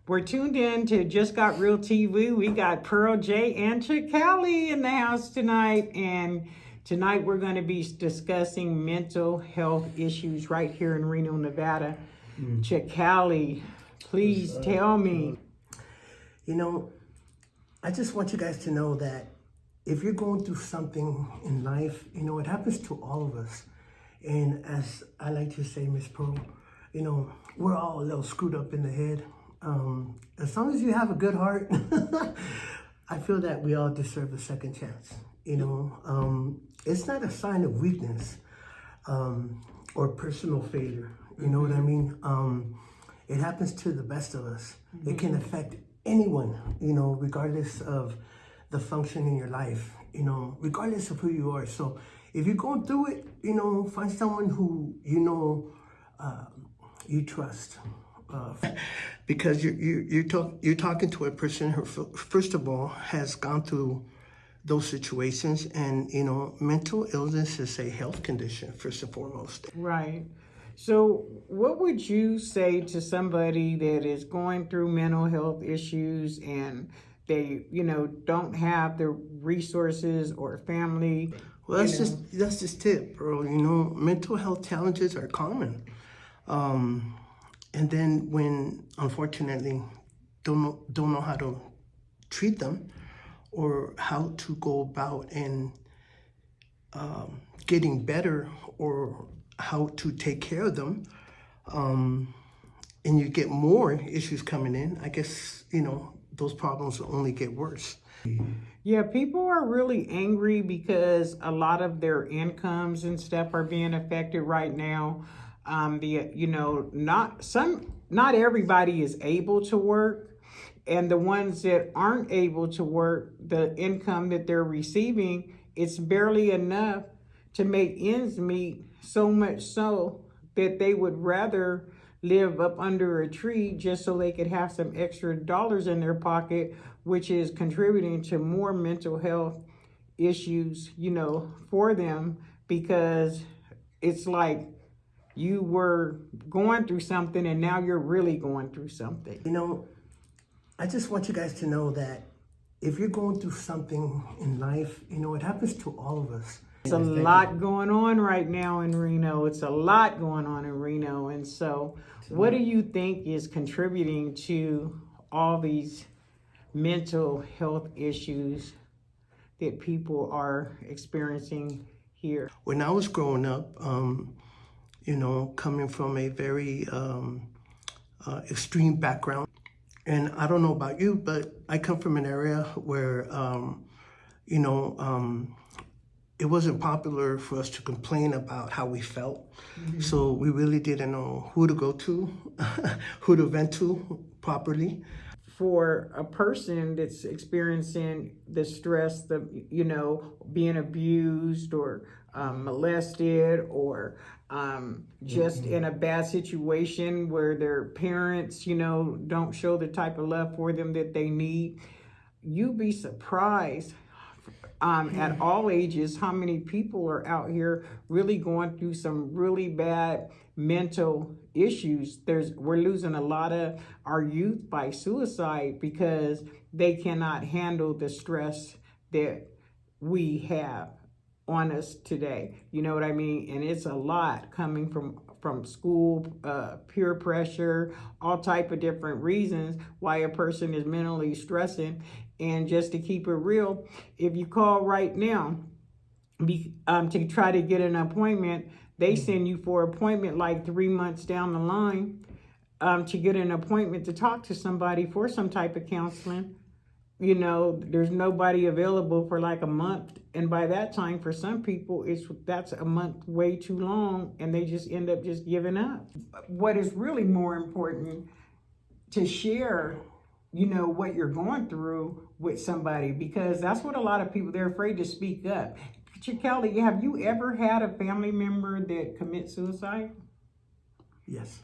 We're tuned in to Just Got Real TV. We got Pearl J and Chicali in the house tonight. And tonight we're going to be discussing mental health issues right here in Reno, Nevada. Chicali, please tell me. You know, I just want you guys to know that if you're going through something in life, you know, it happens to all of us. And as I like to say, Miss Pearl, you know, we're all a little screwed up in the head. As long as you have a good heart, I feel that we all deserve a second chance. You know, it's not a sign of weakness or personal failure. You know what I mean? It happens to the best of us. It can affect anyone, you know, regardless of the function in your life, you know, regardless of who you are. So if you're going through it, you know, find someone who, you know, you trust. Because you're talking to a person who, first of all, has gone through those situations, and you know, mental illness is a health condition first and foremost. Right. So what would you say to somebody that is going through mental health issues and they, you know, don't have the resources or family? Well, that's just it, bro. You know, mental health challenges are common. And then when, unfortunately, don't know how to treat them or how to go about and getting better or how to take care of them, and you get more issues coming in, I guess, you know, those problems will only get worse. Yeah, people are really angry because a lot of their incomes and stuff are being affected right now. Not everybody is able to work, and the ones that aren't able to work, the income that they're receiving, it's barely enough to make ends meet, so much so that they would rather live up under a tree just so they could have some extra dollars in their pocket, which is contributing to more mental health issues, you know, for them, because it's like you were going through something and now you're really going through something. You know, I just want you guys to know that if you're going through something in life, you know, it happens to all of us. It's a lot going on right now in Reno. It's a lot going on in Reno. And so what do you think is contributing to all these mental health issues that people are experiencing here? When I was growing up, you know, coming from a very extreme background, and I don't know about you, but I come from an area where, you know, it wasn't popular for us to complain about how we felt. Mm-hmm. So we really didn't know who to go to, who to vent to properly. For a person that's experiencing the stress, you know, being abused or molested or just in a bad situation where their parents, you know, don't show the type of love for them that they need, you'd be surprised at all ages how many people are out here really going through some really bad mental issues. We're losing a lot of our youth by suicide because they cannot handle the stress that we have on us today. You know what I mean? And it's a lot coming from school, peer pressure, all type of different reasons why a person is mentally stressing. And just to keep it real, if you call right now to try to get an appointment, they send you for an appointment like 3 months down the line to get an appointment to talk to somebody for some type of counseling. You know, there's nobody available for like a month. And by that time, for some people, that's a month way too long, and they just end up just giving up. What is really more important to share, you know, what you're going through with somebody, because that's what a lot of people, they're afraid to speak up. Chicali, have you ever had a family member that commit suicide? Yes.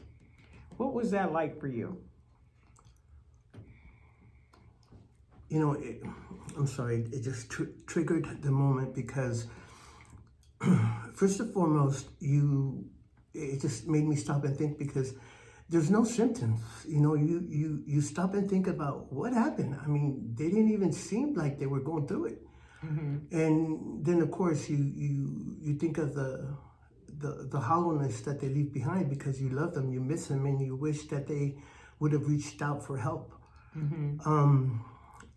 What was that like for you? You know, I'm sorry, it just triggered the moment because first and foremost, it just made me stop and think, because there's no symptoms. You stop and think about what happened. I mean, they didn't even seem like they were going through it. And then of course you think of the hollowness that they leave behind, because you love them, you miss them, and you wish that they would have reached out for help.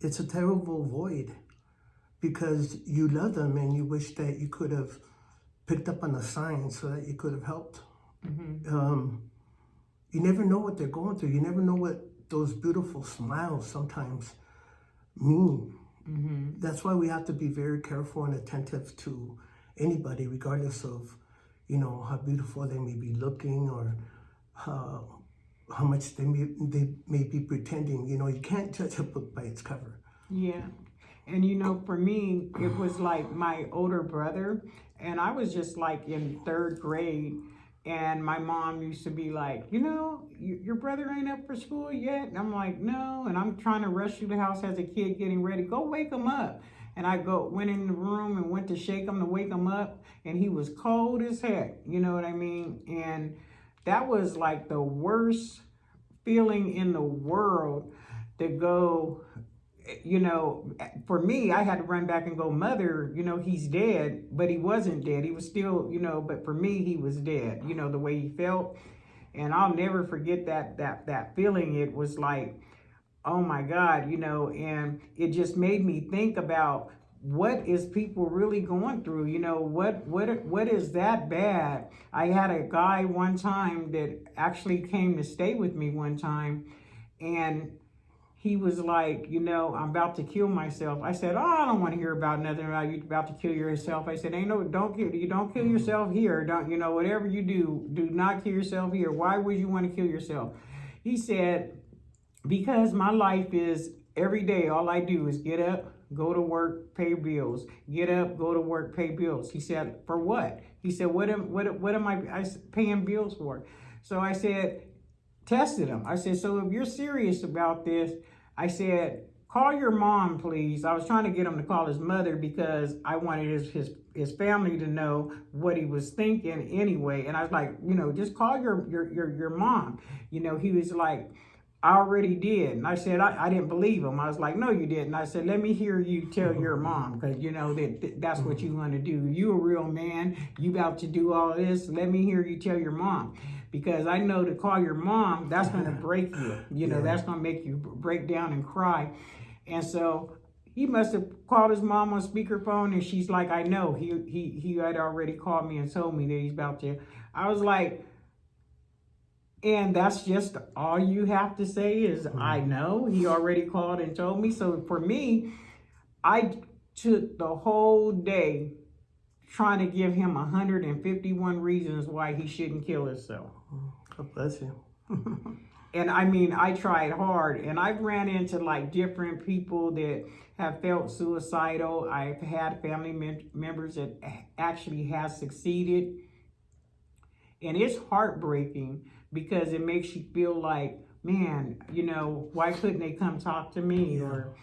It's a terrible void, because you love them and you wish that you could have picked up on a sign so that you could have helped. You never know what they're going through. You never know what those beautiful smiles sometimes mean. That's why we have to be very careful and attentive to anybody, regardless of, how beautiful they may be looking, or how much they may be pretending. You can't judge a book by its cover. Yeah. And for me, it was like my older brother, and I was just like in 3rd grade, and my mom used to be like, your brother ain't up for school yet? And I'm like, no. And I'm trying to rush through the house as a kid getting ready. Go wake him up. And I went in the room and went to shake him to wake him up, and he was cold as heck. You know what I mean? And that was like the worst feeling in the world to go, for me, I had to run back and go, Mother, he's dead, but he wasn't dead. He was still, but for me, he was dead, the way he felt. And I'll never forget that feeling. It was like, oh my God, and it just made me think about what is people really going through, what is that bad. I had a guy one time that actually came to stay with me one time, and he was like, I'm about to kill myself. I said, I don't want to hear about nothing about you about to kill yourself. I said, don't kill yourself here. Don't, whatever you do not kill yourself here. Why would you want to kill yourself? He said, because my life is every day, all I do is get up, go to work, pay bills. Get up, go to work, pay bills. He said, for what? He said, what am I paying bills for? So I said, tested him. I said, so if you're serious about this, I said, call your mom, please. I was trying to get him to call his mother because I wanted his family to know what he was thinking anyway. And I was like, just call your mom. He was like, I already did. And I said, I didn't believe him. I was like, no, you didn't. I said, let me hear you tell your mom, because that's what you want to do. You a real man. You about to do all this. Let me hear you tell your mom. Because I know to call your mom, that's going to break you. That's going to make you break down and cry. And so he must have called his mom on speakerphone, and she's like, I know. He had already called me and told me that he's about to. I was like, and that's just all you have to say is, I know. He already called and told me. So for me, I took the whole day trying to give him 151 reasons why he shouldn't kill himself. God bless you. And I mean, I tried hard, and I've ran into like different people that have felt suicidal. I've had family members that actually has succeeded. And it's heartbreaking because it makes you feel like, man, why couldn't they come talk to me? Or,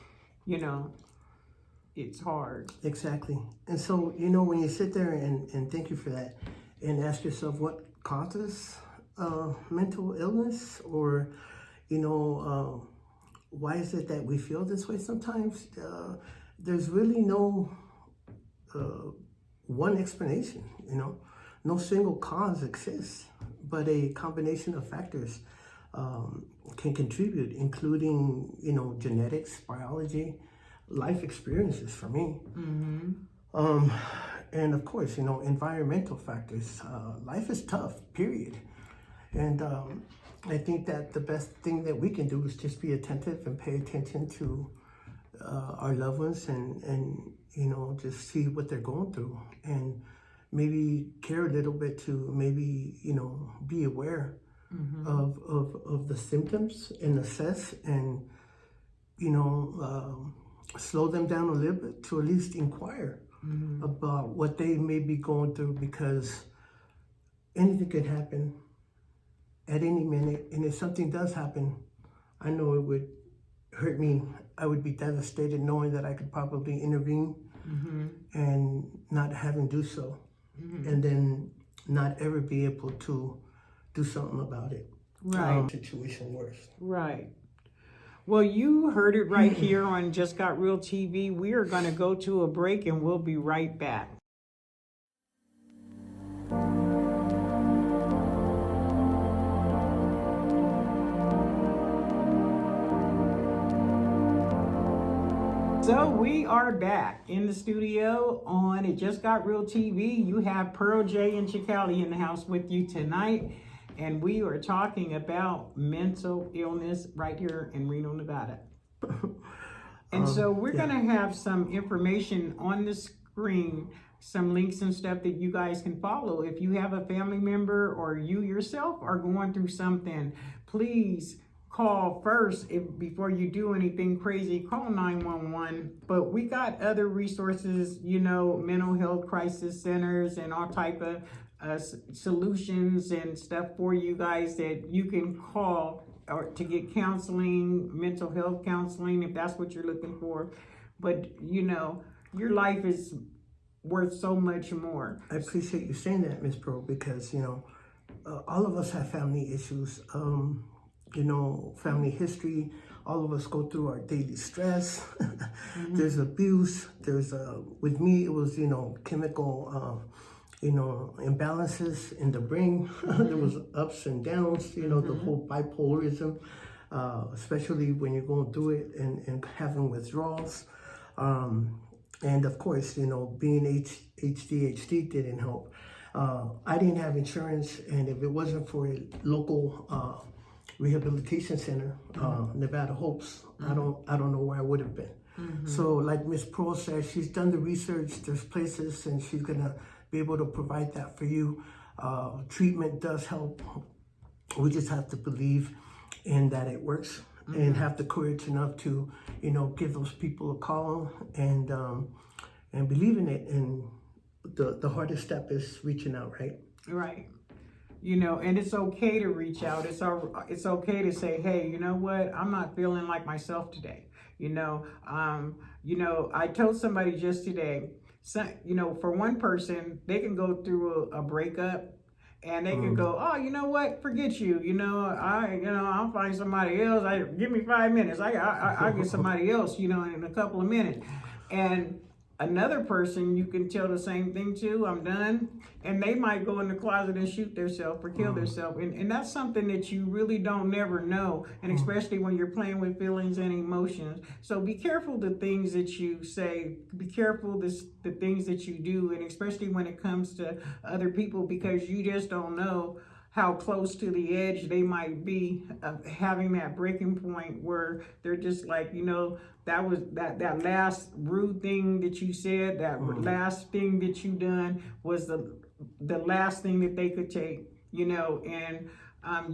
it's hard. Exactly. And so, when you sit there and thank you for that, and ask yourself what causes mental illness, or, why is it that we feel this way sometimes? There's really no one explanation, No single cause exists, but a combination of factors can contribute, including, genetics, biology, life experiences for me. And of course, environmental factors. Life is tough, period. And I think that the best thing that we can do is just be attentive and pay attention to our loved ones, and just see what they're going through, and maybe care a little bit to maybe, be aware of the symptoms and assess, and, slow them down a little bit to at least inquire about what they may be going through, because anything could happen at any minute. And if something does happen, I know it would hurt me. I would be devastated knowing that I could probably intervene and not having do so. And then not ever be able to do something about it. Right. Situation worse. Right. Well, you heard it right here on Just Got Real TV. We are going to go to a break and we'll be right back. So we are back in the studio on It Just Got Real TV. You have Pearl J and Chicali in the house with you tonight. And we are talking about mental illness right here in Reno, Nevada. And so we're going to have some information on the screen, some links and stuff that you guys can follow. If you have a family member or you yourself are going through something, please call first before you do anything crazy. Call 911. But we got other resources, you know, mental health crisis centers and all type of solutions and stuff for you guys that you can call or to get counseling, mental health counseling, if that's what you're looking for. But you know, your life is worth so much more. I appreciate you saying that, Ms. Pearl, because you know, all of us have family issues. You know, family history. All of us go through our daily stress. There's abuse. There's with me, it was, you know, chemical you know, imbalances in the brain. There was ups and downs, you know, the whole bipolarism, especially when you're going through it and having withdrawals. And of course, you know, being ADHD didn't help. I didn't have insurance, and if it wasn't for a local rehabilitation center, Nevada Hopes, I don't know where I would have been. So like Ms. Pearl said, she's done the research, there's places, and she's gonna be able to provide that for you. Treatment does help. We just have to believe in that it works and have the courage enough to, you know, give those people a call and believe in it. And the hardest step is reaching out, right? Right. You know, and it's okay to reach out. It's okay to say, hey, you know what? I'm not feeling like myself today. You know, I told somebody just today, so, you know, for one person, they can go through a breakup and they can go, oh, you know what? Forget you. I'll find somebody else. Give me 5 minutes. I'll get somebody else, you know, in a couple of minutes. And another person, you can tell the same thing to, I'm done. And they might go in the closet and shoot themselves or kill themselves. And that's something that you really don't never know. And especially when you're playing with feelings and emotions. So be careful the things that you say, be careful the things that you do. And especially when it comes to other people, because you just don't know how close to the edge they might be of having that breaking point where they're just like, you know, that was that last rude thing that you said, that last thing that you done was the last thing that they could take, you know, and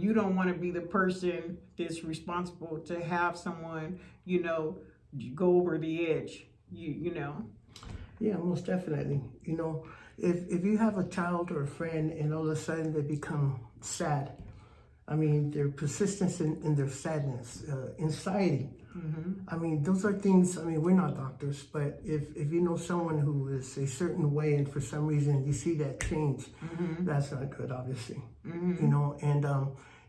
you don't want to be the person that's responsible to have someone, you know, go over the edge, you know. Yeah, most definitely. You know, if you have a child or a friend and all of a sudden they become sad, I mean, their persistence in their sadness, anxiety. I mean, those are things, I mean, we're not doctors, but if you know someone who is a certain way and for some reason you see that change, that's not good, obviously. You know, and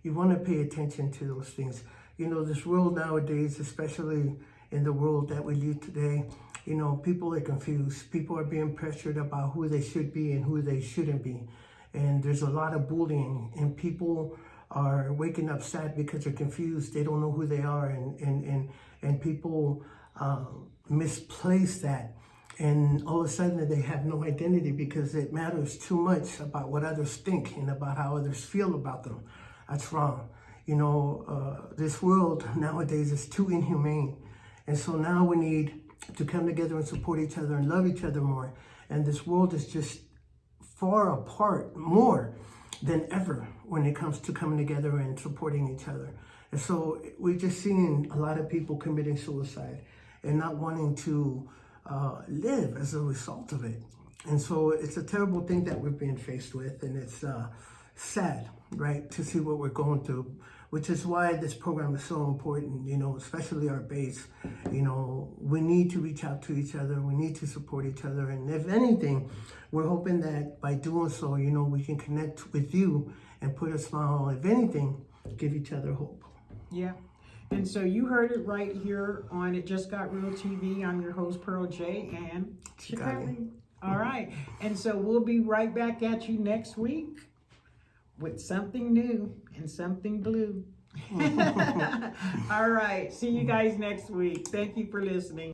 you want to pay attention to those things. You know, this world nowadays, especially in the world that we live today, you know, people are confused. People are being pressured about who they should be and who they shouldn't be. And there's a lot of bullying, and people are waking up sad because they're confused. They don't know who they are, and people misplace that. And all of a sudden they have no identity because it matters too much about what others think and about how others feel about them. That's wrong. You know, this world nowadays is too inhumane. And so now we need to come together and support each other and love each other more. And this world is just far apart more than ever when it comes to coming together and supporting each other. And so we're just seeing a lot of people committing suicide and not wanting to live as a result of it. And so it's a terrible thing that we're being faced with, and it's sad, right, to see what we're going through, which is why this program is so important, you know, especially our base. You know, we need to reach out to each other. We need to support each other. And if anything, we're hoping that by doing so, you know, we can connect with you and put a smile, if anything, give each other hope. Yeah. And so you heard it right here on It Just Got Real TV. I'm your host, Pearl J. and Chicane. All right. And so we'll be right back at you next week with something new and something blue. All right. See you guys next week. Thank you for listening.